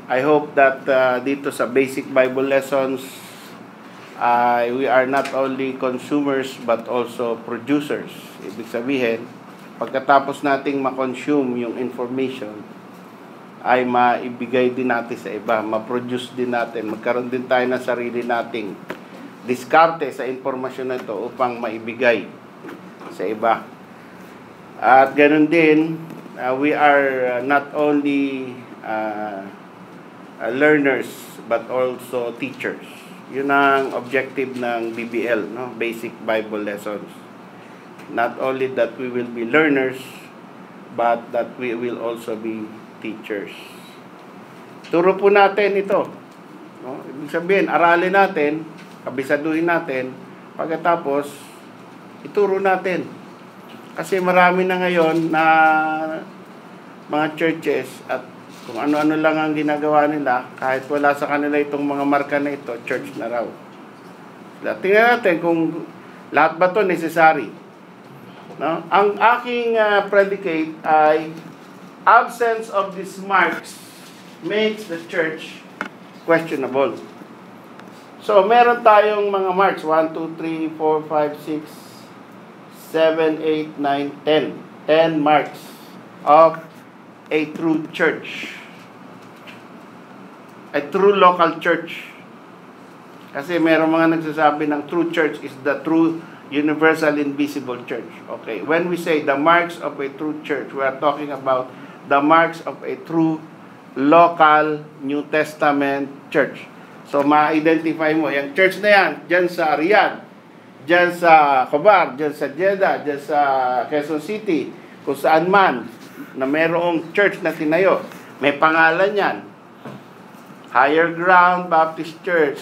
I hope that dito sa Basic Bible Lessons, we are not only consumers but also producers. Ibig sabihin, pagkatapos nating ma-consume yung information, ay maibigay din natin sa iba, ma-produce din natin, magkaroon din tayo ng sarili nating diskarte sa informasyon na ito upang maibigay sa iba. At ganoon din, we are not only learners but also teachers. Yun ang objective ng BBL, no? Basic Bible Lessons. Not only that we will be learners, but that we will also be teachers. Turo po natin ito. No? Ibig sabihin, aralin natin, kabisaduhin natin, pagkatapos, ituro natin. Kasi marami na ngayon na mga churches at kung ano-ano lang ang ginagawa nila, kahit wala sa kanila itong mga marka na ito, church na raw. Tingnan natin kung lahat ba ito necessary. No? Ang aking predicate ay absence of these marks makes the church questionable. So, meron tayong mga marks. 1, 2, 3, 4, 5, 6, 7, 8, 9, 10. 10 marks of a true church. A true local church. Kasi meron mga nagsasabi ng true church is the true universal invisible church. Okay, when we say the marks of a true church, we are talking about the marks of a true local New Testament church. So, ma-identify mo, yung church na yan, dyan sa Riyadh, dyan sa Khobar, dyan sa Jeddah, dyan sa Quezon City, kung saan man, na mayroong church na tinayo. May pangalan yan. Higher Ground Baptist Church,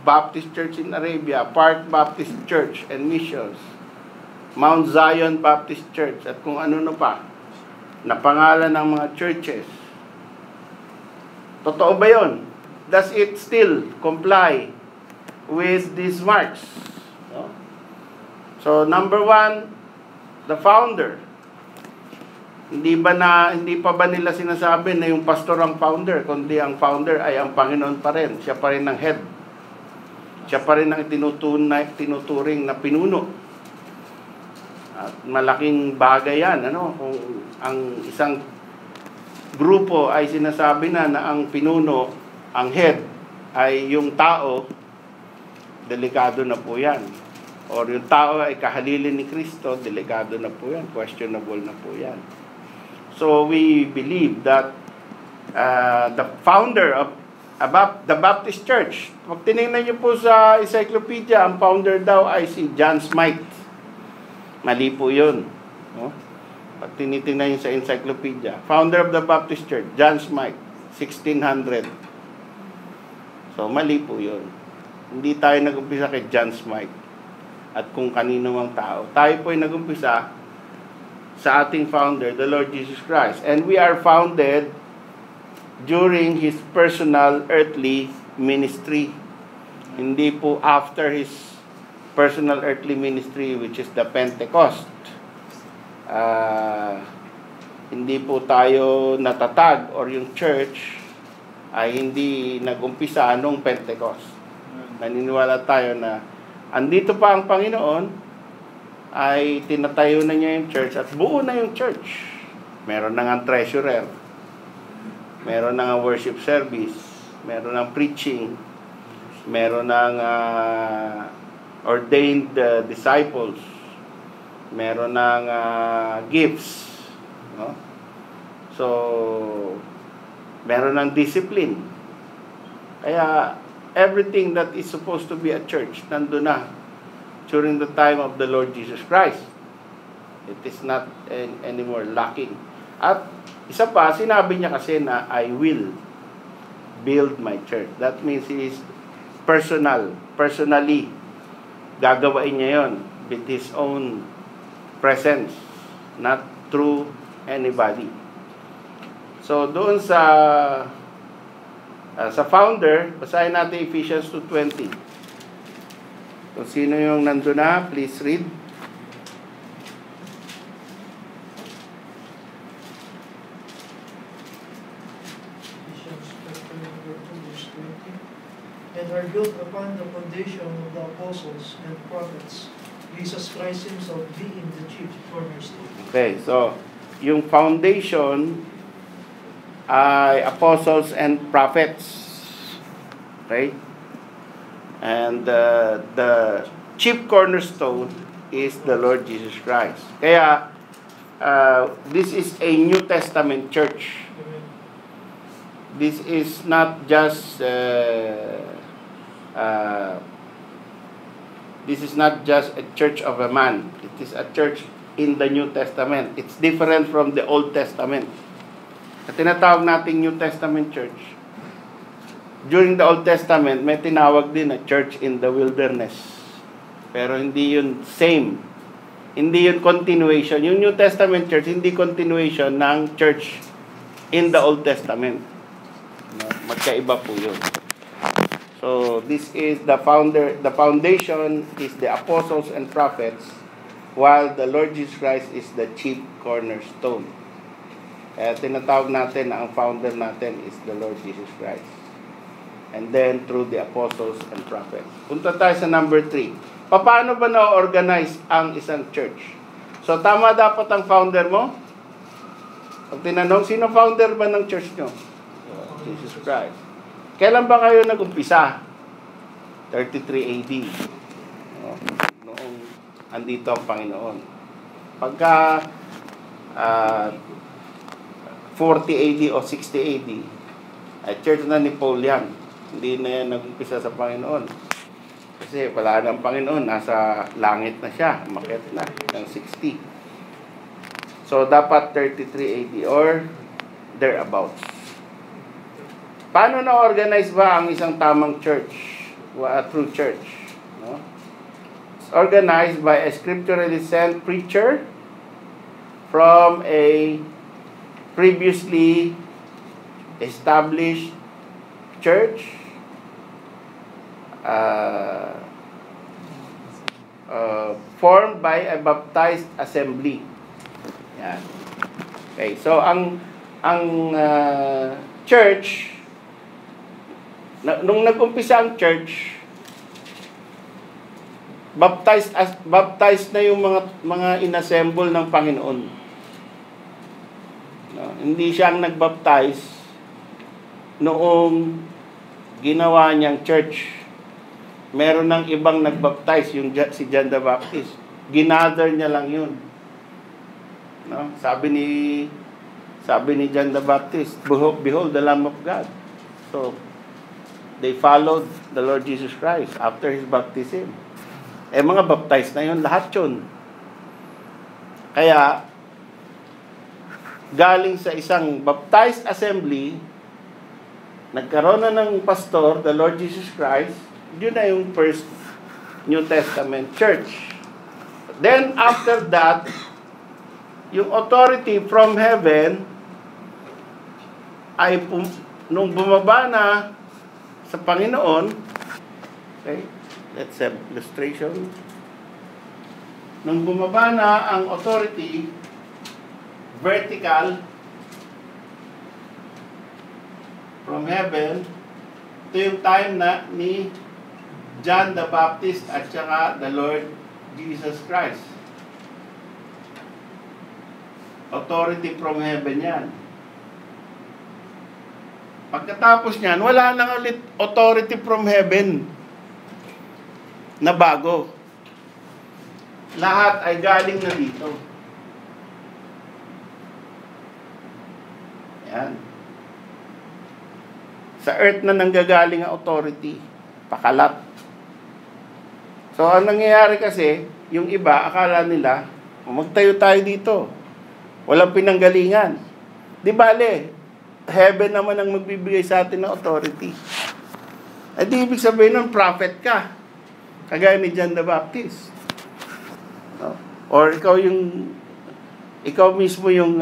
Baptist Church in Arabia, Park Baptist Church and Missions, Mount Zion Baptist Church, at kung ano pa, na pangalan ng mga churches. Totoo ba yun? Does it still comply with these marks? No? So, number 1, the founder. Hindi pa ba nila sinasabi na yung pastor ang founder, kundi ang founder ay ang Panginoon pa rin. Siya pa rin ang head. Siya pa rin ang tinuturing na pinuno. At malaking bagay yan, ano? Kung ang isang grupo ay sinasabi na ang pinuno, ang head, ay yung tao, delikado na po yan. Or yung tao ay kahalilin ni Kristo, delikado na po yan, questionable na po yan. So we believe that the founder of the Baptist Church, pag tinignan niyo po sa encyclopedia, ang founder daw ay si John Smythe. Mali po yun. No? Pag tinitingnan niyo sa encyclopedia, founder of the Baptist Church, John Smythe, 1600. So mali po yun. Hindi tayo nag-umpisa kay John Smythe at kung kanino mang tao. Tayo po ay nag-umpisa sa ating founder, the Lord Jesus Christ. And we are founded during His personal earthly ministry. Hindi po after His personal earthly ministry, which is the Pentecost. Hindi po tayo natatag or yung church ay hindi nag-umpisa noong Pentecost. Naniniwala tayo na andito pa ang Panginoon, ay tinatayo na niya yung church at buo na yung church. Meron na nga treasurer, meron na nga worship service, meron ng preaching, meron ng ordained disciples, meron ng gifts, no? So meron ng discipline. Kaya everything that is supposed to be a church nandun na during the time of the Lord Jesus Christ. It is not anymore lacking. At isa pa, sinabi niya kasi na I will build my church. That means He is personally gagawain niya yon with His own presence, not through anybody. So doon sa founder, basahin natin Ephesians 2:20. Kung sino yung nandun na, please read. Ephesians 2:20. and are built upon the foundation of the apostles and prophets, Jesus Christ himself being the chief cornerstone. Okay, so yung foundation ay apostles and prophets. Okay? And the chief cornerstone is the Lord Jesus Christ. Kaya, this is a New Testament church. This is not just this is not just a church of a man. It is a church in the New Testament. It's different from the Old Testament. At tinatawag nating New Testament church. During the Old Testament, may tinawag din na church in the wilderness. Pero hindi yun same. Hindi yun continuation. Yung New Testament church, hindi continuation ng church in the Old Testament. Magkaiba po yun. So, this is the foundation is the apostles and prophets, while the Lord Jesus Christ is the chief cornerstone. Kaya tinatawag natin na ang founder natin is the Lord Jesus Christ. And then, through the apostles and prophets. Punta tayo sa number 3. Paano ba na-organize ang isang church? So, tama dapat ang founder mo? Pag tinanong, sino founder ba ng church nyo? Jesus Christ. Kailan ba kayo nag-umpisa? 33 AD. Noong andito ang Panginoon. Pagka 40 AD o 60 AD, ay church na ni Paul yan. Hindi na yan nag-umpisa sa Panginoon. Kasi wala na ang Panginoon, nasa langit na siya, umakyat na ng 60. So, dapat 33 AD or thereabouts. Paano na-organize ba ang isang tamang church? A true church? No? It's organized by a scripturally sent preacher from a previously established church, formed by a baptized assembly. Yan. Okay, so ang church, nung nag-umpisa ang church, baptized na yung mga inassemble ng Panginoon. No, hindi siyang nagbaptize noong ginawa niyang church. Meron ng ibang nagbaptize, si John the Baptist. Ginather niya lang yun. No? Sabi ni John the Baptist, behold the Lamb of God. So, they followed the Lord Jesus Christ after His baptism. Mga baptized na yun, lahat yun. Kaya, galing sa isang baptized assembly, nagkaroon na ng pastor, the Lord Jesus Christ, yun na yung first New Testament church. Then, after that, yung authority from heaven, ay nung bumaba na sa Panginoon, okay, let's have illustration. Nung bumaba na ang authority, vertical, from heaven, ito yung time na ni John the Baptist at saka the Lord Jesus Christ. Authority from heaven yan. Pagkatapos niyan, wala nang ulit authority from heaven na bago. Lahat ay galing na dito. Yan. Sa earth na nanggagaling ang authority. Pakalat. So, ang nangyayari kasi, yung iba, akala nila, magtayo tayo dito. Walang pinanggalingan. Di bale, heaven naman ang magbibigay sa atin ng authority. At di ibig sabihin ng prophet ka. Kagaya ni John the Baptist. No? Or ikaw mismo yung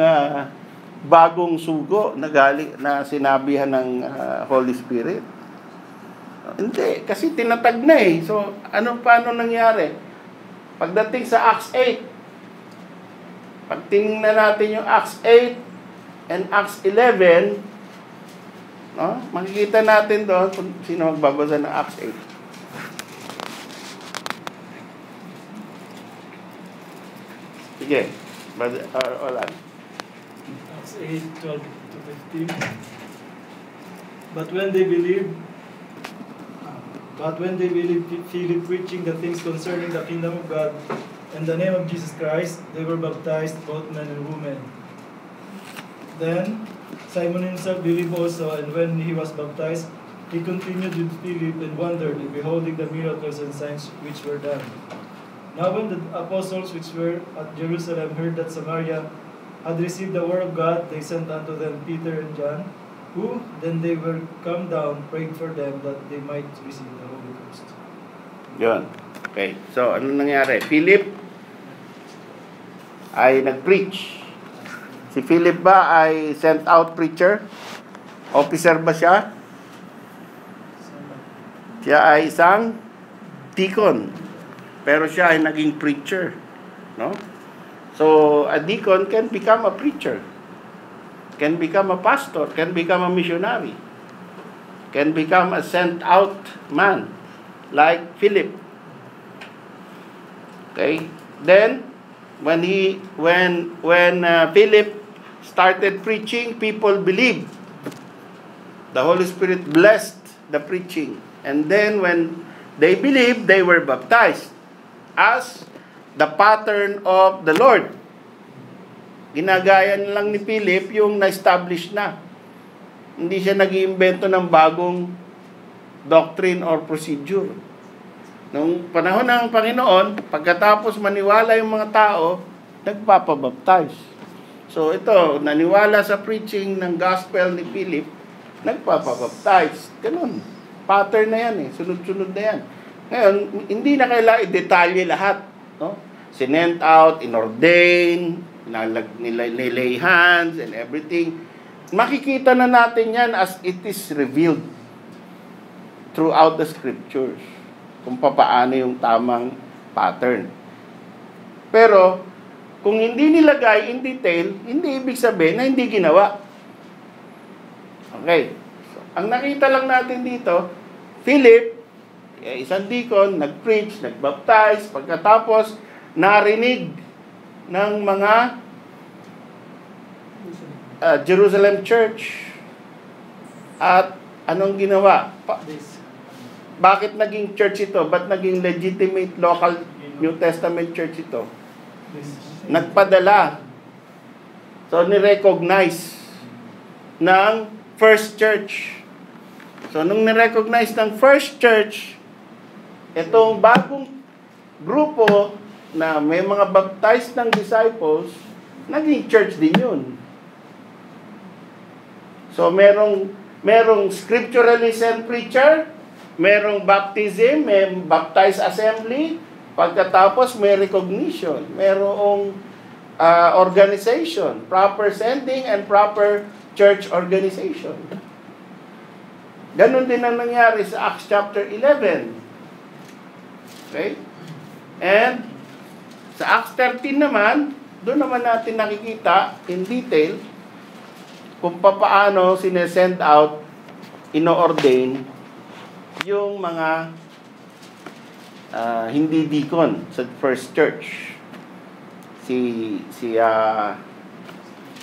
bagong sugo na sinabihan ng Holy Spirit. Hindi, kasi tinatag na eh. So, paano nangyari? Pagdating sa Acts 8, pag tingnan natin yung Acts 8 and Acts 11, No? Makikita natin doon kung sino magbabasa ng Acts 8. Sige. Wala. Acts 8:12 to 15. But when they believed Philip preaching the things concerning the kingdom of God in the name of Jesus Christ, they were baptized, both men and women. Then Simon himself believed also, and when he was baptized, he continued with Philip and wondered in beholding the miracles and signs which were done. Now when the apostles which were at Jerusalem heard that Samaria had received the word of God, they sent unto them Peter and John, who, then they were come down, prayed for them that they might receive the Holy Ghost. Yun. Okay. So, ano nangyari? Philip ay nag-preach. Si Philip ba ay sent out preacher? Officer ba siya? Siya ay isang deacon. Pero siya ay naging preacher. No? So, a deacon can become a preacher. Can become a pastor. Can become a missionary. Can become a sent out man. Like Philip. Okay? Then, when Philip started preaching, people believed. The Holy Spirit blessed the preaching. And then when they believed, they were baptized as the pattern of the Lord. Ginagaya lang ni Philip yung na-establish na. Hindi siya nag-iimbento ng bagong doctrine or procedure. Nung panahon ng Panginoon, pagkatapos maniwala yung mga tao, nagpapabaptize. So ito, naniwala sa preaching ng gospel ni Philip, nagpapabaptize. Ganun. Pattern na yan eh. Sunod-sunod na yan. Ngayon, hindi na kailangan i-detalye lahat. No? Sinent out, inordain, nilay hands and everything. Makikita na natin yan as it is revealed throughout the scriptures. Kung paano yung tamang pattern. Pero, kung hindi nilagay in detail, hindi ibig sabihin na hindi ginawa. Okay. So, ang nakita lang natin dito, Philip, isang deacon, nag-preach, nag-baptize, pagkatapos, narinig ng mga Jerusalem church. At anong ginawa? Bakit naging church ito? Ba't naging legitimate local New Testament church ito? Nagpadala. So, nirecognize ng first church. So, nung nirecognize ng first church, itong bagong grupo na may mga baptized ng disciples, naging church din yun. So, merong scripturally sent preacher, merong baptism, may baptized assembly, pagkatapos may recognition, merong organization, proper sending and proper church organization. Ganon din ang nangyari sa Acts chapter 11. Okay? And sa Acts 13 naman, doon naman natin nakikita in detail kung paano sinesend out, ino-ordain yung mga hindi deacon sa first church. Si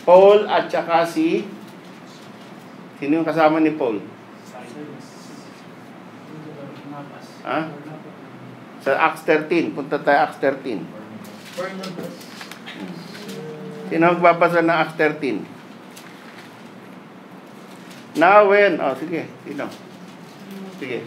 Paul at saka sino yung kasama ni Paul? Sa Acts 13. Punta tayo Acts 13. Sino magbabasa ng Acts 13? Now when, sige, sino? Sige.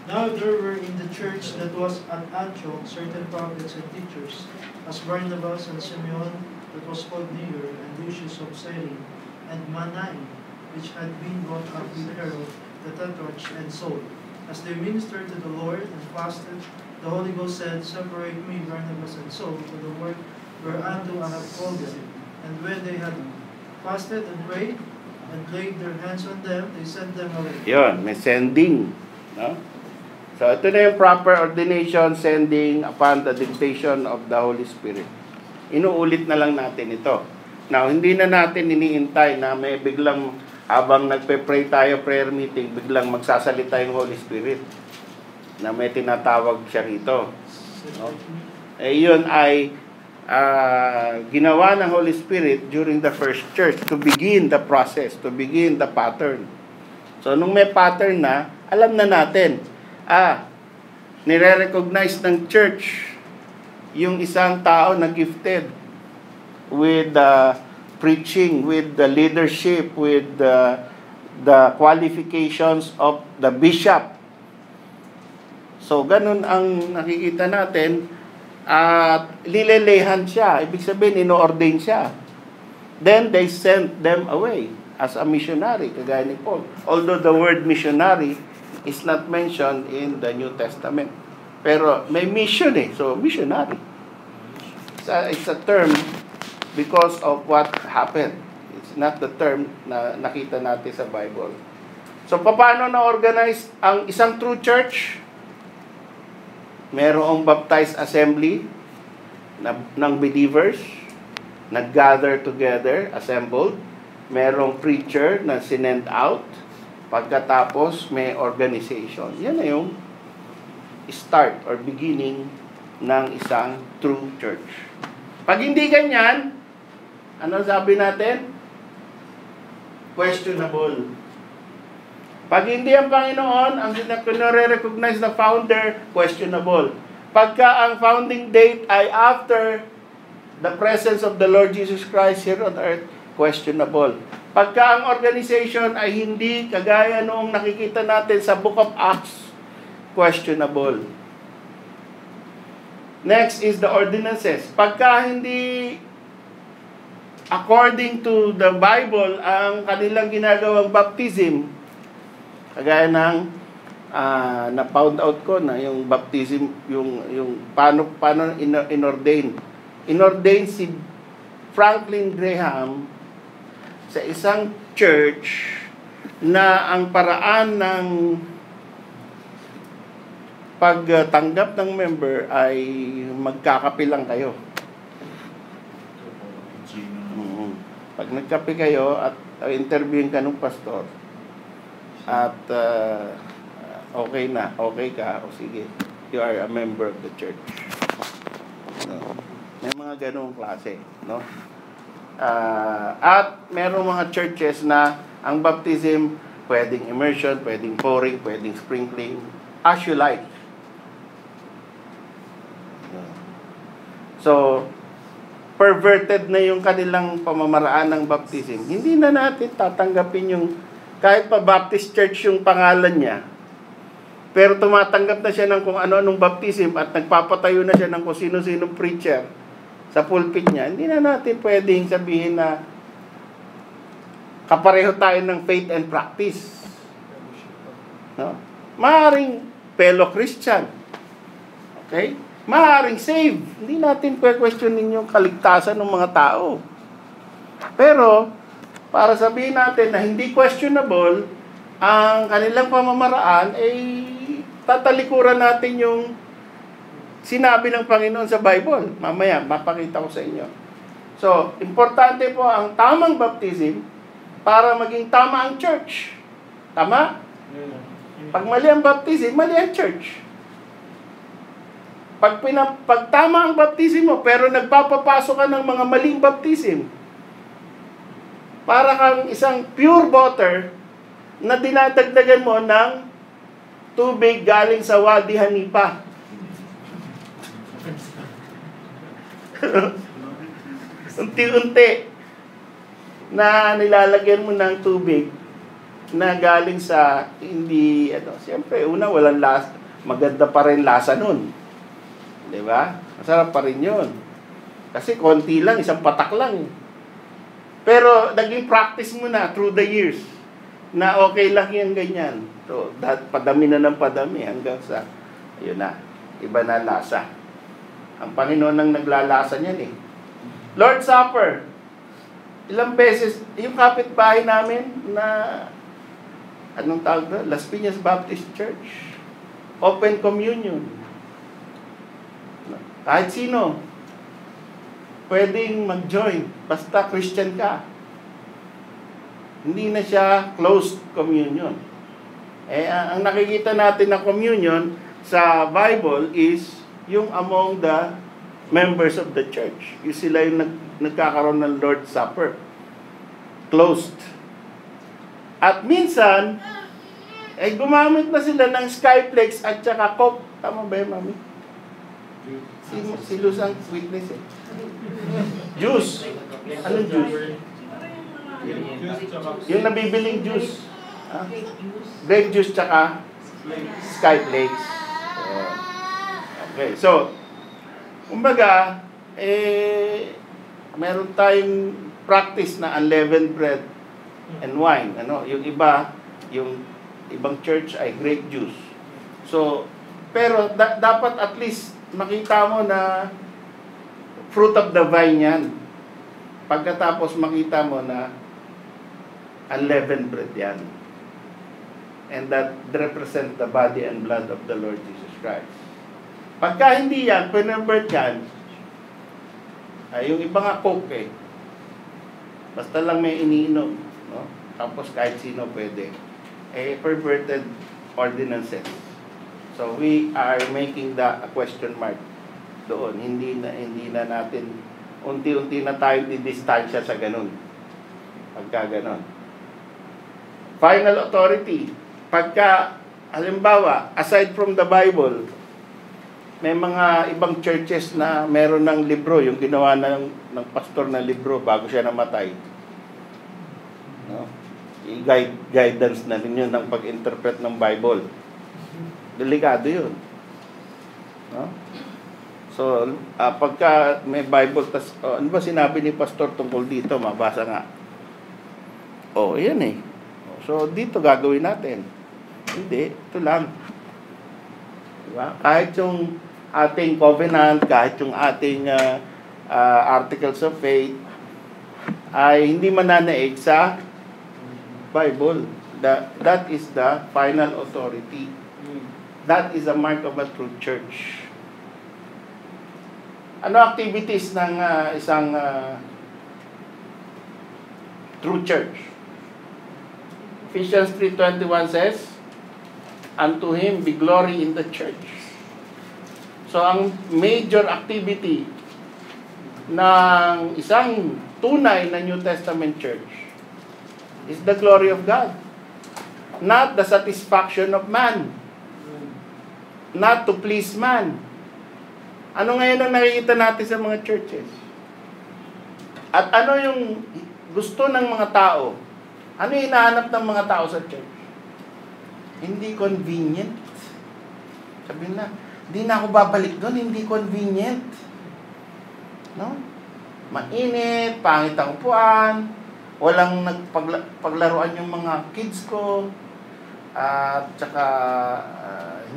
Now there were in the church that was at Antioch certain prophets and teachers, as Barnabas and Simeon, that was called Niger, and Lucius of Cyrene, and Manaen, which had been brought up with Herod, the Tetrarch, and Saul. As they ministered to the Lord and fasted, the Holy Ghost said, Separate me, Barnabas and Saul, for the work whereunto I have called them. And when they had fasted and prayed, and laid their hands on them, they sent them away. Yun, may sending. No? So, ito na yung proper ordination, sending upon the dictation of the Holy Spirit. Inuulit na lang natin ito. Now, hindi na natin iniintay na may biglang habang nagpe-pray tayo, prayer meeting, biglang magsasalita yung Holy Spirit na may tinatawag siya rito. No? Yun ay ginawa ng Holy Spirit during the first church to begin the process, to begin the pattern. So, nung may pattern na, alam na natin, nire-recognize ng church yung isang tao na gifted with preaching, with the leadership, with the qualifications of the bishop. So, ganun ang nakikita natin. At lilelehan siya. Ibig sabihin, ino-ordain siya. Then, they sent them away as a missionary, kagaya ni Paul. Although the word missionary is not mentioned in the New Testament. Pero may mission So, missionary. It's a term because of what happened. It's not the term na nakita natin sa Bible. So, paano na-organize ang isang true church? Merong baptized assembly ng believers, nag-gather together, assembled. Merong preacher na sinend out. Pagkatapos, may organization. Yan na yung start or beginning ng isang true church. Pag hindi ganyan, ano sabi natin? Questionable. Pag hindi ang Panginoon, ang recognize na founder, questionable. Pagka ang founding date ay after the presence of the Lord Jesus Christ here on earth, questionable. Pagka ang organization ay hindi kagaya noong nakikita natin sa Book of Acts, questionable. Next is the ordinances. Pagka hindi according to the Bible ang kanilang ginagawang baptism, kagaya ng na-found out ko na yung baptism, yung paano inordain. Inordain si Franklin Graham sa isang church na ang paraan ng pagtanggap ng member ay magkakape lang kayo. Pag nagkape kayo at interviewin ka ng pastor, at okay ka, o sige, you are a member of the church. No? May mga ganong klase, no? At merong mga churches na ang baptism pwedeng immersion, pwedeng pouring, pwedeng sprinkling, as you like. So, perverted na yung kanilang pamamaraan ng baptism. Hindi na natin tatanggapin yung kahit pa Baptist Church yung pangalan niya, pero tumatanggap na siya ng kung ano-anong baptism at nagpapatayo na siya ng kung sino-sinong preacher sa pulpit niya, hindi na natin pwedeng sabihin na kapareho tayo ng faith and practice. No? Maaring fellow Christian. Okay? Maaring saved. Hindi natin questionin yung kaligtasan ng mga tao. Pero, para sabihin natin na hindi questionable ang kanilang pamamaraan, tatalikuran natin yung sinabi ng Panginoon sa Bible. Mamaya, mapakita ko sa inyo. So, importante po ang tamang baptism para maging tama ang church. Tama? Pag mali ang baptism, mali ang church. Pag tama ang baptism mo, pero nagpapapasok ka ng mga maling baptism, para kang isang pure water na dinadagdagan mo ng tubig galing sa Wadi Hanipa. Unti-unti na nilalagyan mo ng tubig na galing sa hindi, siyempre, una, walang lasa, maganda pa rin lasa nun. Diba? Masarap pa rin yun. Kasi konti lang, isang patak lang. Pero naging practice mo na through the years na okay lang yan ganyan. So, padami na ng padami hanggang sa, ayun na, iba na lasa. Ang Panginoon ang naglalasa niyan eh. Lord's Supper. Ilang beses, yung kapitbahay namin na, anong tawag na? Las Piñas Baptist Church. Open Communion. Kahit sino, pwedeng mag-join. Basta Christian ka. Hindi na siya closed communion. Ang nakikita natin na communion sa Bible is yung among the members of the church. Yung sila yung nagkakaroon ng Lord's Supper. Closed. At minsan, gumamit na sila ng Skyflex at saka Coke. Tama ba yun, Mami? Si Luz ang witness eh. Juice. Anong juice? Yung nabibiling juice. Grape juice tsaka Skyflakes. Okay, so, kumbaga, meron tayong practice na unleavened bread and wine. Yung ibang church ay grape juice. So, pero dapat at least makita mo na fruit of the vine yan. Pagkatapos makita mo na unleavened bread yan. And that represent the body and blood of the Lord Jesus Christ. Pagka hindi yan, pinabert yan, yung iba nga Coke basta lang may iniinom, no? Tapos kahit sino pwede. Perverted ordinances. So we are making a question mark doon. Hindi na natin unti-unti na tayo didistansya sa ganun. Pagka ganun. Final authority. Pagka, halimbawa, aside from the Bible, may mga ibang churches na meron ng libro, yung ginawa ng pastor na libro bago siya namatay. No? I-guidance na rin yun ng pag-interpret ng Bible. Delikado yun. No? So, pagka may Bible, ano ba sinabi ni pastor tungkol dito? Mabasa nga. Yan eh. So, dito gagawin natin. Hindi, ito lang. Diba? Kahit yung ating covenant, kahit yung ating articles of faith, ay hindi mananaig sa Bible. That is the final authority. That is a mark of a true church. Ano activities ng isang true church? Ephesians 3:21 says, "Unto Him be glory in the church." So, ang major activity ng isang tunay na New Testament church is the glory of God. Not the satisfaction of man. Not to please man. Ano ngayon ang nakikita natin sa mga churches? At ano yung gusto ng mga tao? Ano yung hinahanap ng mga tao sa church? Hindi convenient. Sabihin na, hindi na ako babalik doon, hindi convenient. No? Mainit, pangit ang upuan, walang nagpaglaruan yung mga kids ko, at saka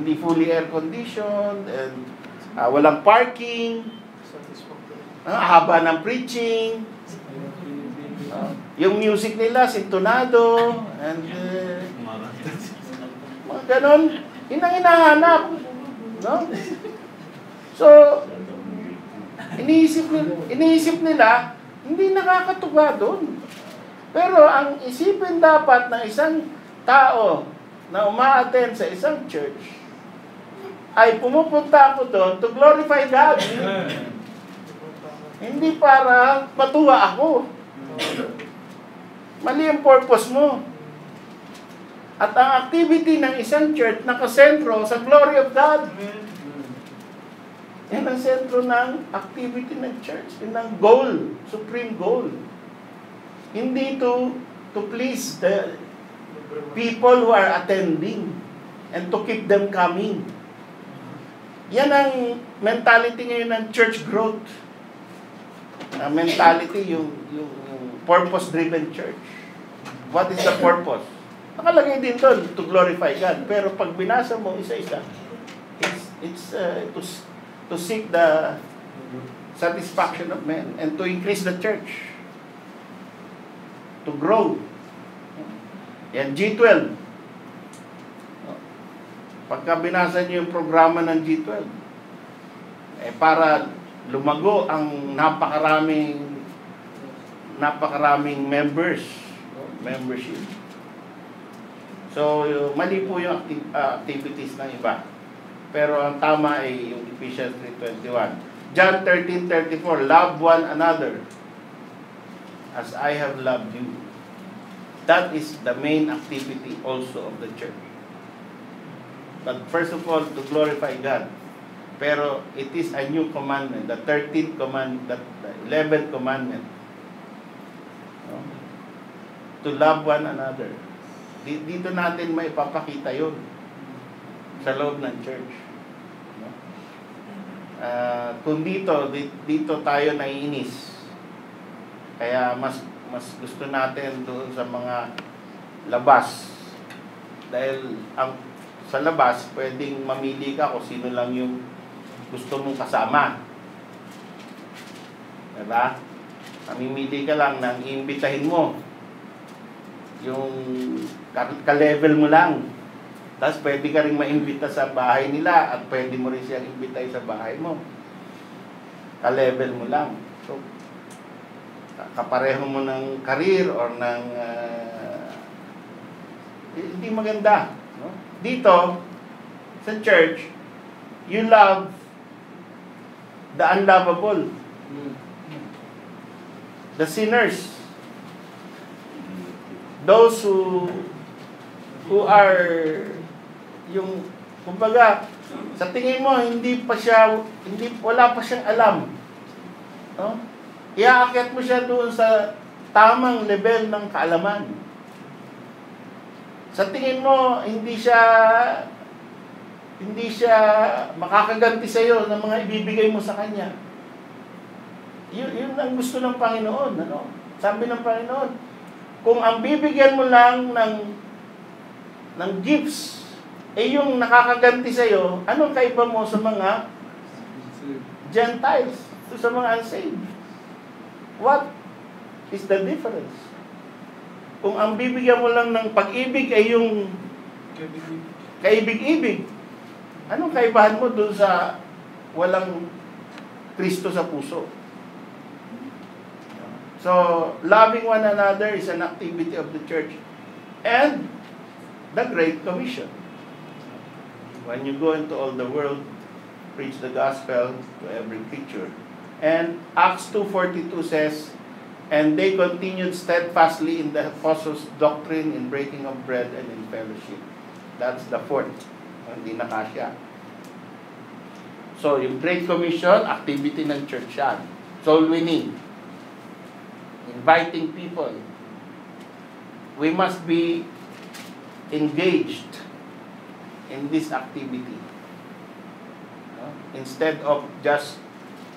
hindi fully air conditioned, and walang parking, haba ng preaching, yung music nila sintonado, and mga ganon, yun ang hinahanap. No? So, iniisip nila, hindi nakakatuwa doon. Pero ang isipin dapat ng isang tao na uma-attend sa isang church, ay pumupunta ako doon to glorify God. Hindi para matuwa ako. Mali ang purpose mo. At ang activity ng isang church nakasentro sa glory of God. Yan ang sentro ng activity ng church. Yan ang goal, supreme goal. Hindi to please the people who are attending and to keep them coming. Yan ang mentality ngayon ng church growth. Mentality, yung purpose-driven church. What is the purpose? Nakalagay din doon, to glorify God. Pero pag binasa mo isa-isa, it's to seek the satisfaction of men and to increase the church. To grow. Yan, G12. Pagka binasa niyo yung programa ng G12, para lumago ang napakaraming members. membership. So, mali po yung activities ng iba. Pero ang tama ay yung Ephesians 3:21. John 13:34, love one another as I have loved you. That is the main activity also of the church. But first of all, to glorify God. Pero it is a new commandment, the 13th commandment, the 11th commandment. No? To love one another. Dito natin may ipapakita yun sa loob ng church. No? Kung dito tayo naiinis, kaya mas gusto natin doon sa mga labas. Dahil sa labas, pwedeng mamili ka kung sino lang yung gusto mong kasama. Diba? Mamimili ka lang nang iimbitahin mo. Yung ka-level mo lang. Tapos pwede ka rin maimbita sa bahay nila at pwede mo rin siyang imbitay sa bahay mo. Ka-level mo lang. So, kapareho mo ng career or ng hindi maganda. No? Dito, sa church, you love the unlovable. The sinners. Those who are yung kumbaga sa tingin mo wala pa siyang alam. No? Iaakyat mo siya doon sa tamang level ng kaalaman. Sa tingin mo hindi siya makakaganti sa iyo ng mga ibibigay mo sa kanya. Yun ang gusto ng Panginoon, ano? Sabi ng Panginoon, kung ang bibigyan mo lang ng gifts yung nakakaganti sa iyo, anong kaiba mo sa mga Gentiles, sa mga unsaved? What is the difference? Kung ang bibigyan mo lang ng pag-ibig ay yung kaibig-ibig, anong kaibahan mo doon sa walang Kristo sa puso? So, loving one another is an activity of the church and the Great Commission. When you go into all the world, preach the gospel to every creature. And Acts 2:42 says, and they continued steadfastly in the apostles' doctrine, in breaking of bread, and in fellowship. That's the fourth. Hindi na kasya. So, yung Great Commission, activity ng church yan. Soul winning. Inviting people. We must be engaged in this activity. Instead of just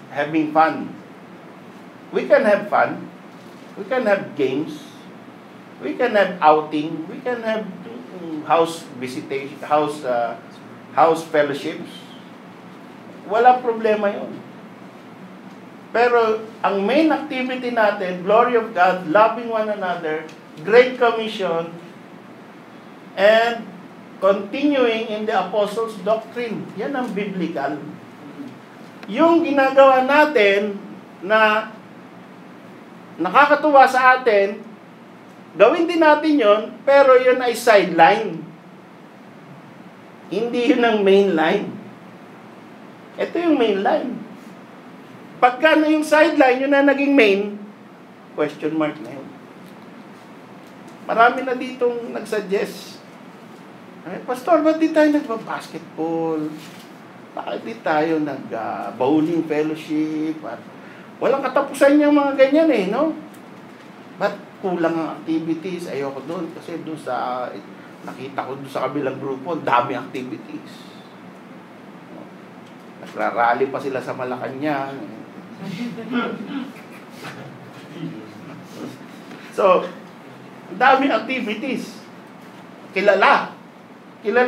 having fun. We can have fun. We can have games. We can have outing. We can have house visitation, house fellowships. Wala problema yun. Pero ang main activity natin, glory of God, loving one another, Great Commission, and continuing in the apostles' doctrine. Yan ang biblical. Yung ginagawa natin na nakakatuwa sa atin, gawin din natin yon, pero yun ay sideline. Hindi yun ang main line. Ito yung main line. Pagka na yung sideline, yun na naging main, question mark na yun. Marami na ditong nagsuggest. Pastor, ba't di tayo nagbabasketball? Bakit di tayo nag-bowling fellowship? At walang katapusan yung mga ganyan no? Ba't kulang ang activities? Ayoko doon. Kasi doon sa, nakita ko doon sa kabilang grupo, dami activities. Nagrarally pa sila sa Malacanang. So, dami activities. Kilala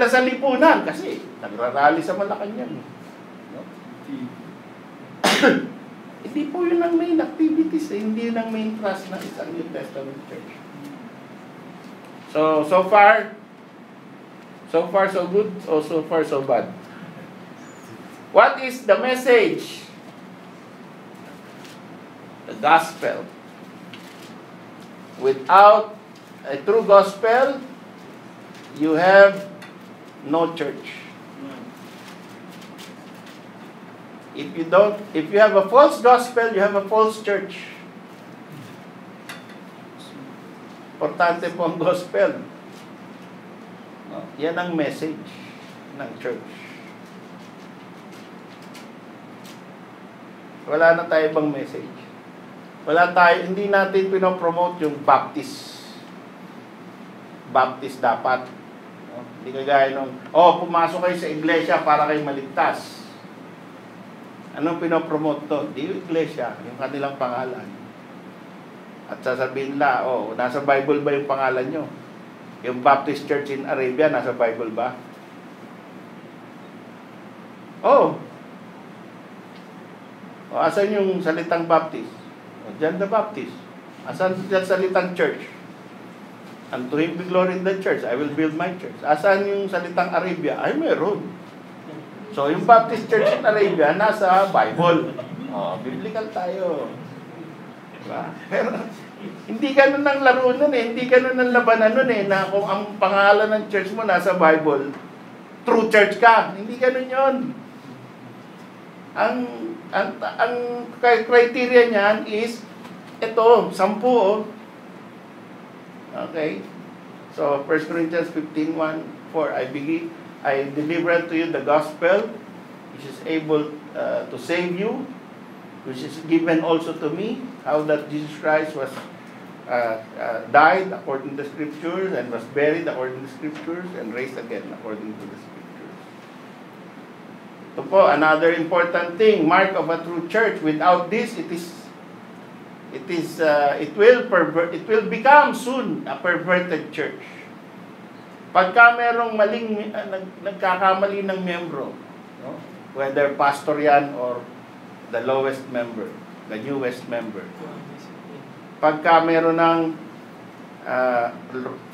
sa lipunan kasi nagrarally sa Malacanang. No? Hindi po yun ang main activities. Hindi yun ang main thrust ng isang New Testament church. So far so good, or so far so bad. What is the message? The gospel. Without a true gospel, you have no church. If you have a false gospel, you have a false church. Importante po ang gospel. No? Yan ang message ng church. Wala na tayo ibang message. Hindi natin pinopromote yung Baptist. Baptist dapat. No? Hindi kagaya nung, pumasok kayo sa iglesia para kayo maligtas. Anong pinopromote to? Di yung iglesia, yung kanilang pangalan. At sasabihin nila, nasa Bible ba yung pangalan nyo? Yung Baptist Church in Arabia, nasa Bible ba? Asan yung salitang Baptist? John the Baptist. Asan yung salitang church? And to him be glory in the church. I will build my church. Asan yung salitang Arabia? Ay, meron. So, yung Baptist Church in Arabia, nasa Bible. Biblical tayo. Diba? Pero, hindi ganun ang laro nun eh. Hindi ganun ang labanan nun eh, na kung ang pangalan ng church mo nasa Bible, true church ka. Hindi ganun yun. Ang criteria niyan is, ito, 10. Okay? So, 1 Corinthians 15:1-4, I deliver to you the gospel, which is able to save you, which is given also to me, how that Jesus Christ was died according to the Scriptures, and was buried according to the Scriptures, and raised again according to the Scriptures. Ito po, another important thing, mark of a true church. Without this, it will become soon a perverted church. Pagka merong nagkakamali ng miyembro, no? Whether pastor yan or the lowest member, the newest member. Pagka meron ng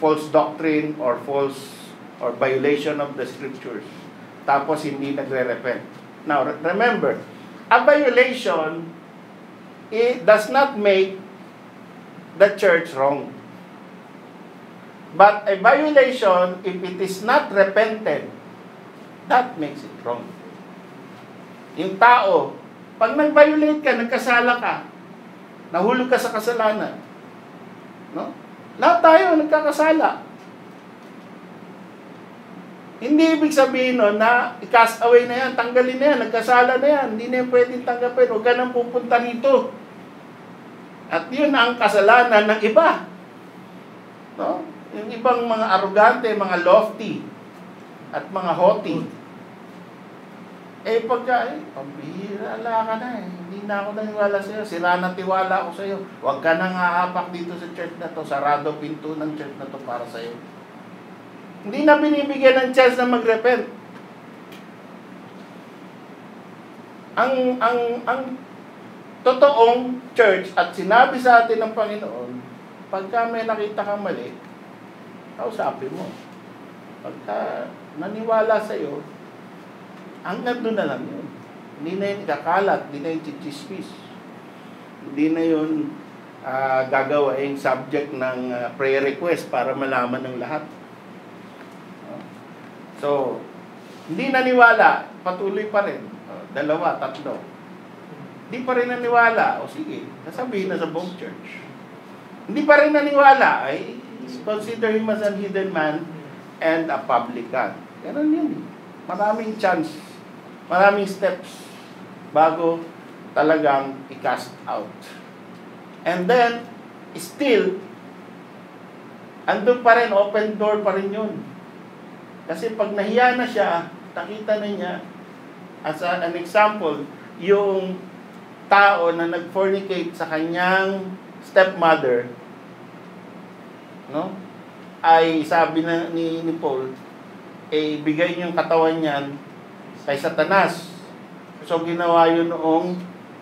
false doctrine or violation of the Scriptures, tapos hindi nagre-repent. Now, remember, a violation, it does not make the church wrong. But a violation, if it is not repented, that makes it wrong. Yung tao, pag nag-violate ka, nagkasala ka, nahulog ka sa kasalanan, no? Lahat tayo nagkakasala. Hindi ibig sabihin na i-cast away na yan, tanggalin na yan, nagkasala na yan, hindi na yan pwedeng tanggapin, huwag ka nang pupunta rito. At yun ang kasalanan ng iba. No? Yung ibang mga arrogante, mga lofty, at mga haughty. Pambihira ka na eh. Hindi na ako naniwala sa'yo. Sira na tiwala ako sa'yo. Huwag ka nang aapak dito sa church na to. Sarado pinto ng church na to para sa'yo. Hindi na binibigyan ng chance na mag-repent. Ang totoong church at sinabi sa atin ng Panginoon, pagka may nakita kang mali, kausapin mo. Pagka naniwala sa'yo, hanggang doon na lang yun. Hindi na yun kakalat, hindi na yun chichismis. Hindi na yun gagawaing subject ng prayer request para malaman ng lahat. So, hindi naniwala, patuloy pa rin. 2, 3. Hindi pa rin naniwala, sige, sasabihin na sa buong church. Hindi pa rin naniwala, ay consider him as an hidden man and a publican. Ganun yun. Maraming chance, maraming steps bago talagang i-cast out. And then, still, andun pa rin, open door pa rin yun. Kasi pag nahiya na siya, nakita na niya, as an example, yung tao na nag-fornicate sa kanyang stepmother, no? Ay sabi na ni Paul, bigay niyo yung katawan niyan kay Satanas. So ginawa yun noong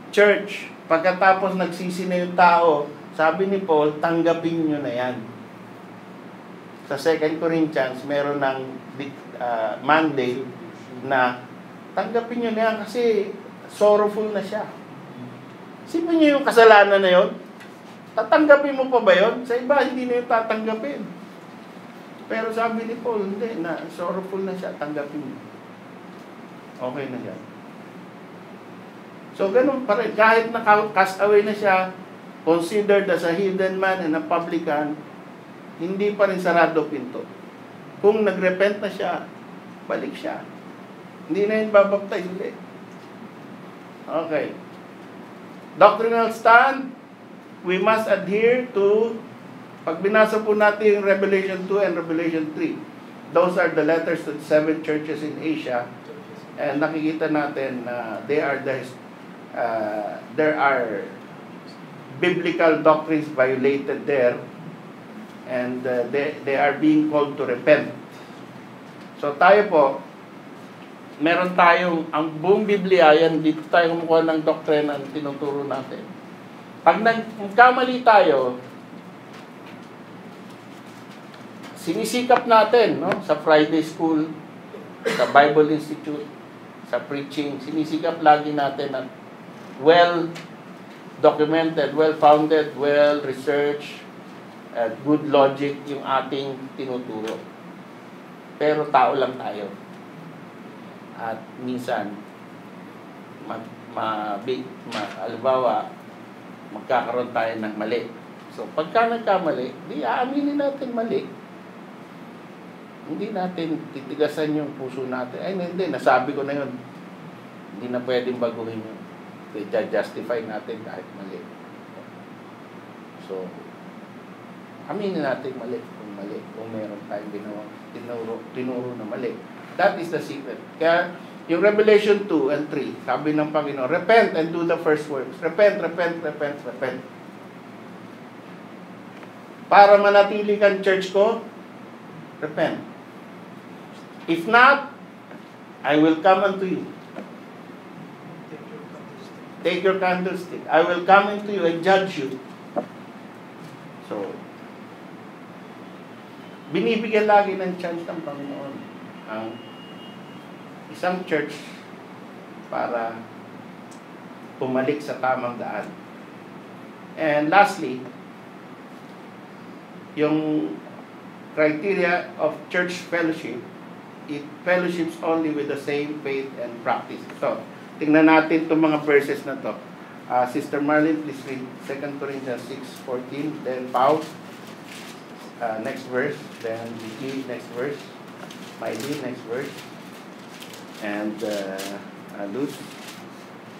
church. Pagkatapos nagsisi na yung tao, sabi ni Paul, tanggapin niyo na yan. Sa 2 Corinthians, meron ng mandate na tanggapin niyo na yan kasi sorrowful na siya. Sipin niyo yung kasalanan na yon. Tatanggapin mo pa ba yun? Sa iba, hindi na yung tatanggapin. Pero sabi ni Paul, hindi, na sorrowful na siya, tanggapin mo. Okay na siya. So, ganun pa rin. Kahit naka-cast away na siya, considered as a hidden man and a publican, hindi pa rin sarado pinto. Kung nagrepent na siya, balik siya. Hindi na yun babaptize ulit. Okay. Doctrinal stand, we must adhere to, pag binasa po natin yung Revelation 2 and Revelation 3, those are the letters to the 7 churches in Asia, and nakikita natin na there are biblical doctrines violated there, and they are being called to repent. So tayo po, meron tayong, ang buong Biblia, yan, dito tayo kumukuha ng doktrina na tinuturo natin. Pag nagkamali tayo, sinisikap natin, no? Sa Friday School, sa Bible Institute, sa preaching, sinisikap lagi natin na well-documented, well-founded, well-researched, at good logic yung ating tinuturo. Pero tao lang tayo. At minsan, halimbawa, magkakaroon tayo ng mali. So, pagka nagkamali, di aaminin natin mali. Hindi natin titigasan yung puso natin. Ay, hindi, nasabi ko na yun. Hindi na pwedeng baguhin yun. I-justify natin kahit mali. So, aminin natin mali kung meron tayong ginawang tinuro na mali. That is the secret. Kaya, yung Revelation 2 and 3, sabi ng Panginoon, repent and do the first works. Repent, repent, repent, repent. Para manatili kang church ko, repent. If not, I will come unto you. Take your candlestick. I will come into you and judge you. So, binibigyan lagi ng chance ng Panginoon ang isang church para pumalik sa tamang daan. And lastly, yung criteria of church fellowship, it fellowships only with the same faith and practice. So, tingnan natin itong mga verses na to. Sister Marlene, please read 2 Corinthians 6:14. Then Paul, next verse. Then Vicky, next verse. Miley, next verse. And Luz,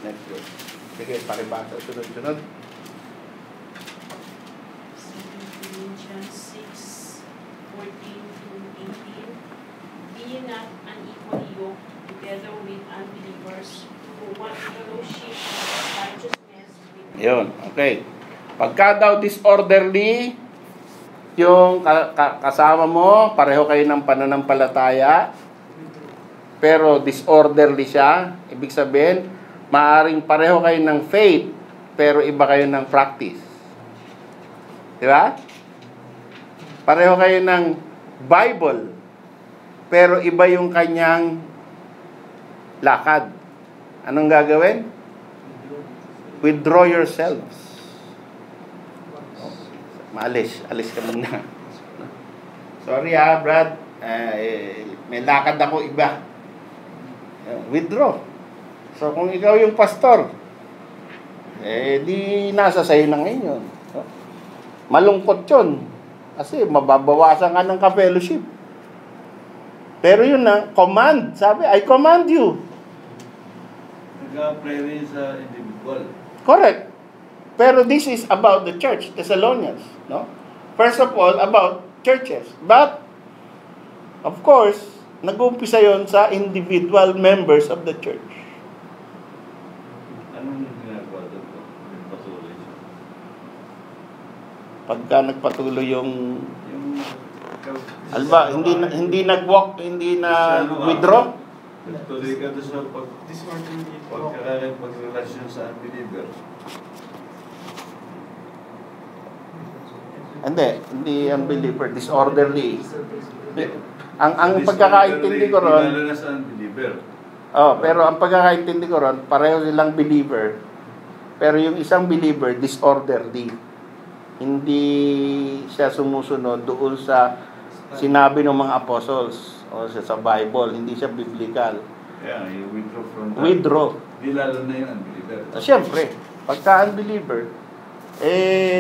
next verse. Sige, pakibasa. Sunod-sunod. 2 Corinthians 6:14-18. Be ye not unequally yoked together with unbelievers, who want fellowship of righteousness with Yun, okay. Pagka daw disorderly, yung kasama mo, pareho kayo ng pananampalataya, pero disorderly siya, ibig sabihin, maaring pareho kayo ng faith, pero iba kayo ng practice. Di ba? Pareho kayo ng Bible, pero iba yung kanyang lakad. Anong gagawin? Withdraw yourselves. Alis ka muna. Sorry Brad. May lakad ako iba. Withdraw. So kung ikaw yung pastor, di nasa sayo na ngayon. Malungkot yun. Kasi mababawasan ka ng ka-fellowship. Pero yun na, command. Sabi, I command you. Nag-apply rin sa individual. Correct. Pero this is about the church, Thessalonians, no? First of all, about churches. But, of course, nag-uumpisa yon sa individual members of the church. Anong ginagawa doon? Nagpatuloy siya. Pagka nagpatuloy yung alba, hindi nag-walk, hindi na withdraw. Nagtuloy ka doon sa pagrelasyon sa unbeliever. Hindi unbeliever, disorderly. Ang pagkakaintindi ko ron, Lalo na sa unbeliever. pero ang pagkakaintindi ko ron, pareho silang believer. Pero yung isang believer, disorderly. hindi siya sumusunod doon sa sinabi ng mga apostles o sa Bible, hindi siya biblical. Kaya, you withdraw from that. Withdraw. Di lalo na yung unbeliever. Siyempre, pagka unbeliever,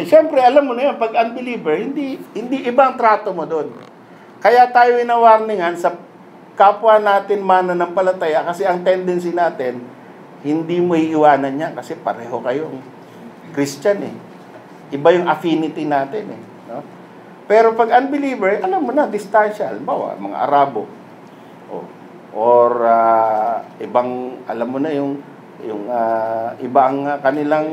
siyempre, alam mo na yan, pag unbeliever, hindi ibang trato mo doon. Kaya tayo ina-warningan sa kapwa natin mananampalataya kasi ang tendency natin, hindi mo iiwanan niya kasi pareho kayong Christian eh. Iba yung affinity natin eh. No? Pero pag unbeliever, alam mo na, distansya. Halimbawa, mga Arabo. Or ibang, alam mo na yung ibang kanilang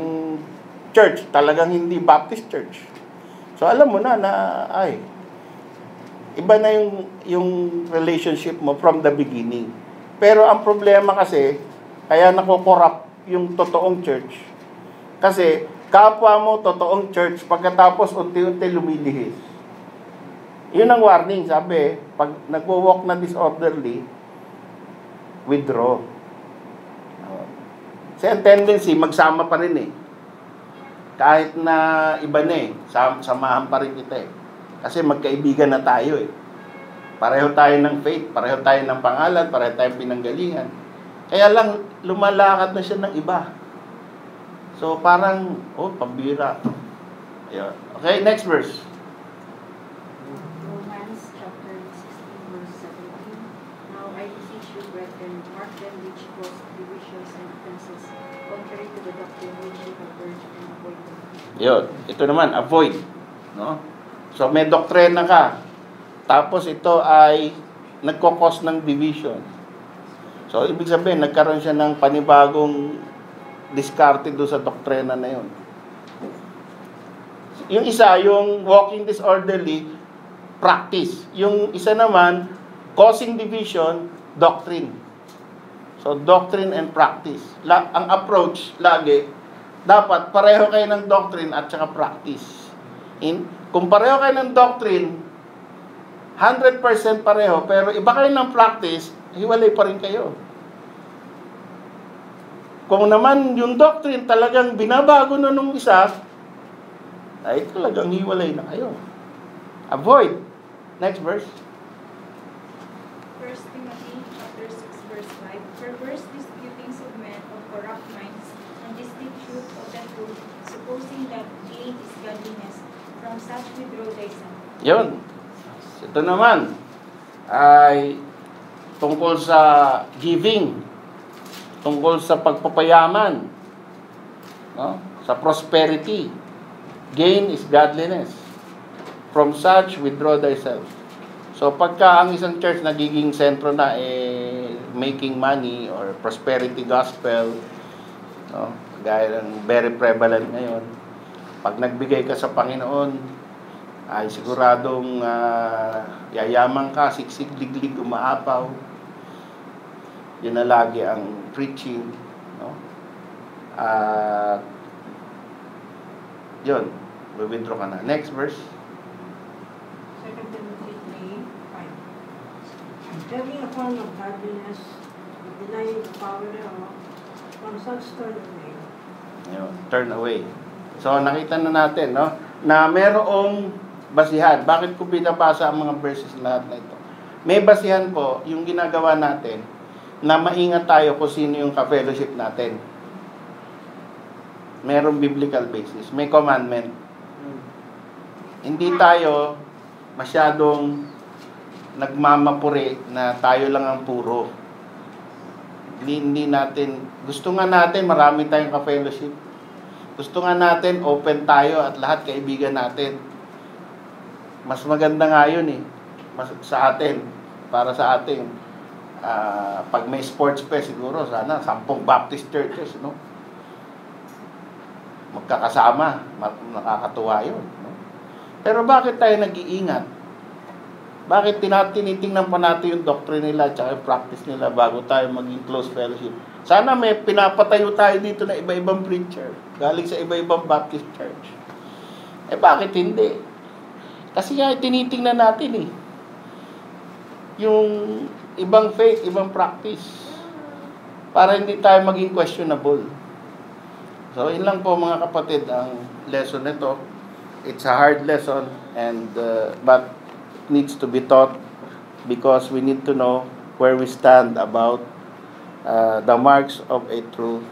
church. Talagang hindi Baptist church. So alam mo na ay, iba na yung relationship mo from the beginning. Pero ang problema kasi, kaya nakokorrupt yung totoong church. Kasi, kapwa mo totoong church, pagkatapos unti-unti lumilihis. Yun ang warning, sabi, pag nagwo-walk na disorderly, withdraw. Kasi ang tendency, magsama pa rin eh. Kahit na iba na eh, samahan pa rin kita eh. Kasi magkaibigan na tayo eh. Pareho tayo ng faith, pareho tayo ng pangalan, pareho tayong pinanggalingan. Kaya lang, lumalakad na siya ng iba. So, parang, pambira. Ayun. Okay, next verse. Romans chapter 16, verse 17. Now I beseech you, brethren, mark them which cause divisions and offenses, contrary to the doctrine which you have heard, and avoid them. Yun. Ito naman, avoid. No? So, may doktrina ka. Tapos, ito ay nagkukos ng division. So, ibig sabihin, nagkaroon siya ng panibagong diskarte doon sa doktrina na yun. Yung isa, yung walking disorderly, practice. Yung isa naman, causing division, doctrine. So, doctrine and practice. Ang approach, lagi, dapat pareho kayo ng doctrine at saka practice. Kung pareho kayo ng doctrine, 100% pareho, pero iba kayo ng practice, hiwalay pa rin kayo. Kung naman yung doctrine talagang binabago na nung isa, ay talagang hiwalay na kayo. Avoid. Next verse. 1 Timothy chapter 6, verse 5. Perverse disputings of men of corrupt minds, and destitute of the truth, supposing that gain is godliness. From such withdraw thyself. Yun. Ito naman ay tungkol sa giving, tungkol sa pagpapayaman, no? Sa prosperity. Gain is godliness. From such, withdraw thyself. So, pagka ang isang church nagiging sentro na making money or prosperity gospel, no? Gaya ng very prevalent ngayon, pag nagbigay ka sa Panginoon, ay siguradong yayaman ka, siksik-liglig, umaapaw. Yun na lagi ang preaching, no? At yun, withdraw ka na. Next verse. 2 Timothy 3:5. Having a form of godliness, but denying the power thereof, from such turn away. Yun, turn away. So, nakita na natin, no? Na merong basihan. Bakit ko binabasa ang mga verses lahat na ito? May basihan po, yung ginagawa natin, na maingat tayo kung sino yung ka-fellowship natin. Merong biblical basis. May commandment. Hindi tayo masyadong nagmamapuri na tayo lang ang puro. Hindi natin, gusto nga natin marami tayong ka-fellowship. Gusto nga natin open tayo at lahat kaibigan natin. Mas maganda nga yun eh. Sa atin. Para sa atin. Pag may sports fest siguro, sana 10 Baptist churches, no? Magkakasama. Nakakatuwa yun. No? Pero bakit tayo nag-iingat? Bakit tinitingnan pa natin yung doctrine nila at yung practice nila bago tayo maging close fellowship? Sana may pinapatayo tayo dito na iba-ibang preacher. Galing sa iba-ibang Baptist church. Bakit hindi? Kasi nga tinitingnan natin eh. Yung ibang faith, ibang practice. Para hindi tayo maging questionable. So, yun lang po mga kapatid ang lesson nito. it's a hard lesson, and but needs to be taught because we need to know where we stand about the marks of a true